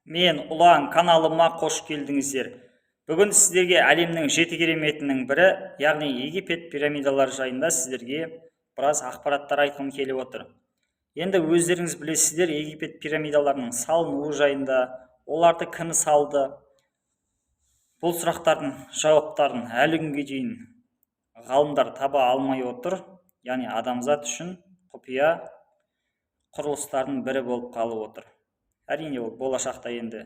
Мен Ұлан каналыма қош келдіңіздер. Бүгін сіздерге әлемнің 7 кереметінің бірі, яғни Египет пирамидалары жайында сіздерге біраз ақпараттар айтқым келіп отыр. Енді өздеріңіз білесіздер, Египет пирамидаларының салынуы жайында, оларды кім салды? Бұл сұрақтардың жауаптарын әлі күнге дейін ғалымдар таба алмай отыр. Яғни адамзат үшін құпия құрылыстардың бірі болып қалып отыр. Әрине, ол болашақта енді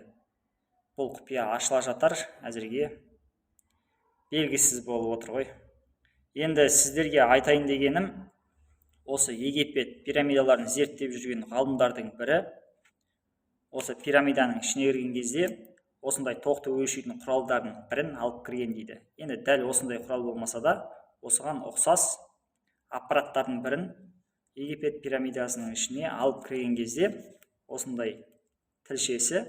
бұл құпия ашыла жатар, әзірге белгісіз болып отыр ғой. Енді сіздерге айтайын дегенім, осы Египет пирамидаларын зерттеп жүрген ғалымдардың бірі, осы пирамиданың ішіне кірген кезде осындай тоқты өлшейтін құралдардың бірін алып кірген дейді. Енді дәл осындай құрал болмаса да, осыған ұқсас аппараттардың бірін Египет пирамидасының ішіне алып кірген кезде осындай тілшесі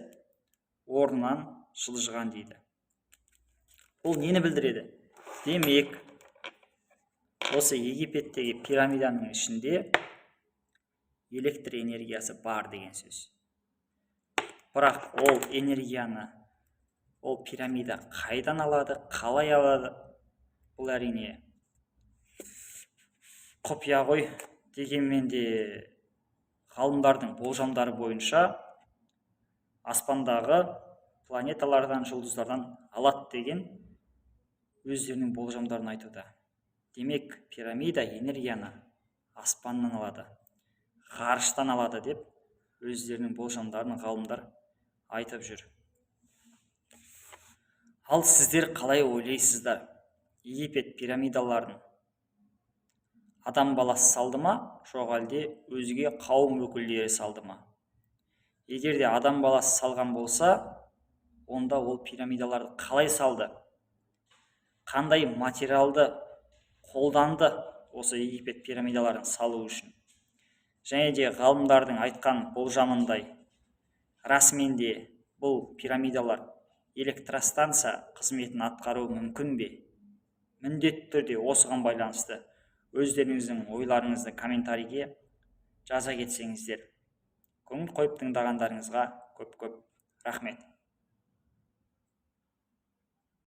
орнынан жылжыған дейді. Бұл нені білдіреді? Демек, осы Египеттегі пирамиданың ішінде электр энергиясы бар деген сөз. Бірақ ол энергияны ол пирамида қайдан алады, қалай алады? Бұл әрине құпия ғой. Дегенмен де ғалымдардың болжамдары бойынша аспандағы планеталардан, жұлдыздардан алады деген өздерінің болжамдарын айтуда. Демек, пирамида энергияны аспаннан алады, ғарыштан алады деп өздерінің болжамдарын ғалымдар айтып жүр. Ал сіздер қалай ойлайсыздар? Египет пирамидаларын адам баласы салды ма, жоқ әлде өзге қауым өкілдері салды ма? Егер де адам баласы салған болса, онда ол пирамидаларды қалай салды? Қандай материалды қолданды осы Египет пирамидаларын салу үшін? Және де ғалымдардың айтқан болжамындай, расымен де бұл пирамидалар электростанция қызметін атқаруы мүмкін бе? Міндетті түрде осыған байланысты өздеріңіздің ойларыңызды комментарийге жаза кетсеңіздер. Көңіл қойып тыңдағандарыңызға көп-көп рахмет.